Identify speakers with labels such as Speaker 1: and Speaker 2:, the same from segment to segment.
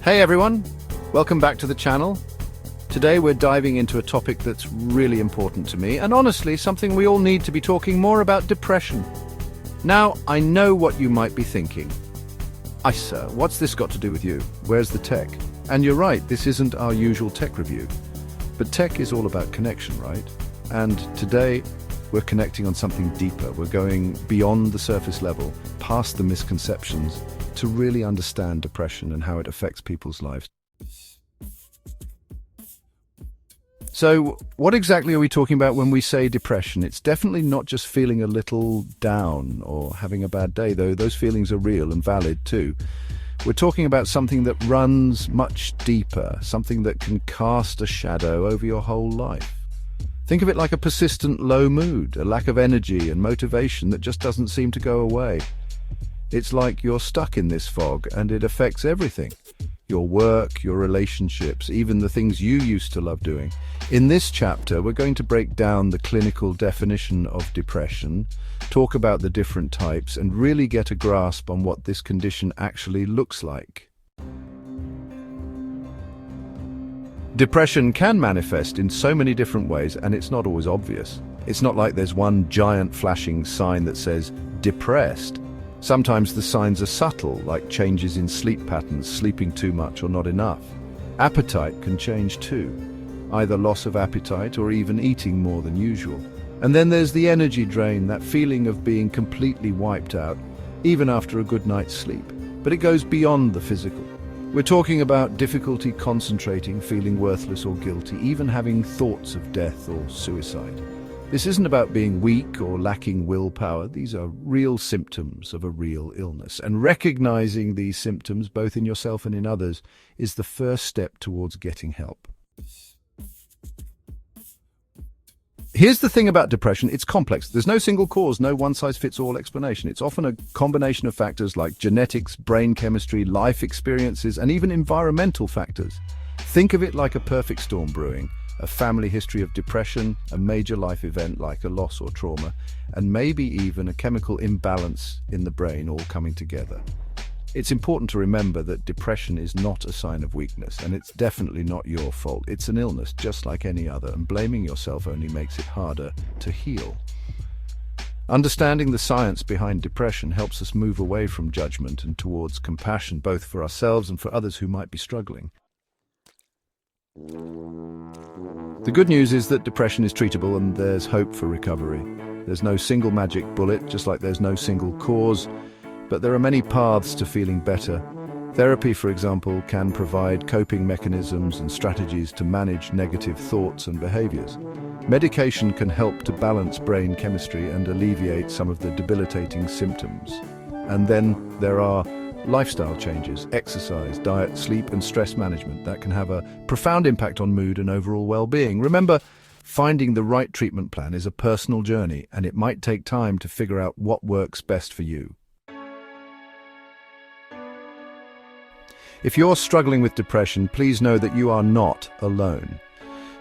Speaker 1: Hey everyone, welcome back to the channel. Today we're diving into a topic that's really important to me, and honestly something we all need to be talking more about: depression. Now, I know what you might be thinking. Sir, what's this got to do with you? Where's the tech? And you're right, this isn't our usual tech review. But tech is all about connection, right? And today we're connecting on something deeper. We're going beyond the surface level, past the misconceptions, to really understand depression and how it affects people's lives. So, what exactly are we talking about when we say depression? It's definitely not just feeling a little down or having a bad day, though those feelings are real and valid too. We're talking about something that runs much deeper, something that can cast a shadow over your whole life. Think of it like a persistent low mood, a lack of energy and motivation that just doesn't seem to go away. It's like you're stuck in this fog and it affects everything. Your work, your relationships, even the things you used to love doing. In this chapter, we're going to break down the clinical definition of depression, talk about the different types, and really get a grasp on what this condition actually looks like. Depression can manifest in so many different ways, and it's not always obvious. It's not like there's one giant flashing sign that says depressed. Sometimes the signs are subtle, like changes in sleep patterns, sleeping too much or not enough. Appetite can change too, either loss of appetite or even eating more than usual. And then there's the energy drain, that feeling of being completely wiped out, even after a good night's sleep. But it goes beyond the physical. We're talking about difficulty concentrating, feeling worthless or guilty, even having thoughts of death or suicide. This isn't about being weak or lacking willpower. These are real symptoms of a real illness. And recognizing these symptoms, both in yourself and in others, is the first step towards getting help. Here's the thing about depression: it's complex. There's no single cause, no one-size-fits-all explanation. It's often a combination of factors like genetics, brain chemistry, life experiences, and even environmental factors. Think of it like a perfect storm brewing. A family history of depression, a major life event like a loss or trauma, and maybe even a chemical imbalance in the brain all coming together. It's important to remember that depression is not a sign of weakness, and it's definitely not your fault. It's an illness just like any other, and blaming yourself only makes it harder to heal. Understanding the science behind depression helps us move away from judgment and towards compassion, both for ourselves and for others who might be struggling. The good news is that depression is treatable and there's hope for recovery. There's no single magic bullet, just like there's no single cause, but there are many paths to feeling better. Therapy, for example, can provide coping mechanisms and strategies to manage negative thoughts and behaviors. Medication can help to balance brain chemistry and alleviate some of the debilitating symptoms. And then there are lifestyle changes, exercise, diet, sleep, and stress management that can have a profound impact on mood and overall well-being. Remember, finding the right treatment plan is a personal journey, and it might take time to figure out what works best for you. If you're struggling with depression, please know that you are not alone.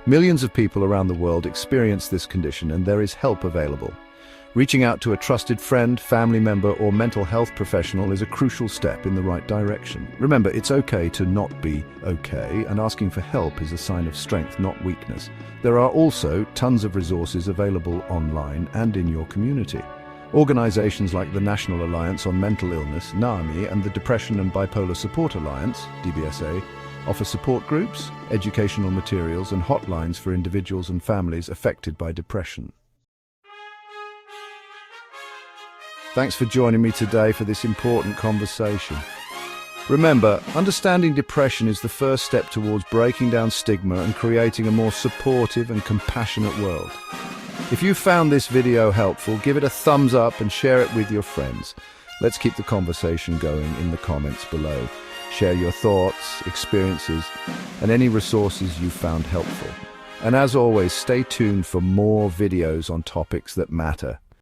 Speaker 1: Millions of people around the world experience this condition, and there is help available. Reaching out to a trusted friend, family member, or mental health professional is a crucial step in the right direction. Remember, it's okay to not be okay, and asking for help is a sign of strength, not weakness. There are also tons of resources available online and in your community. Organizations like the National Alliance on Mental Illness, NAMI, and the Depression and Bipolar Support Alliance, DBSA, offer support groups, educational materials, and hotlines for individuals and families affected by depression. Thanks for joining me today for this important conversation. Remember, understanding depression is the first step towards breaking down stigma and creating a more supportive and compassionate world. If you found this video helpful, give it a thumbs up and share it with your friends. Let's keep the conversation going in the comments below. Share your thoughts, experiences, and any resources you found helpful. And as always, stay tuned for more videos on topics that matter.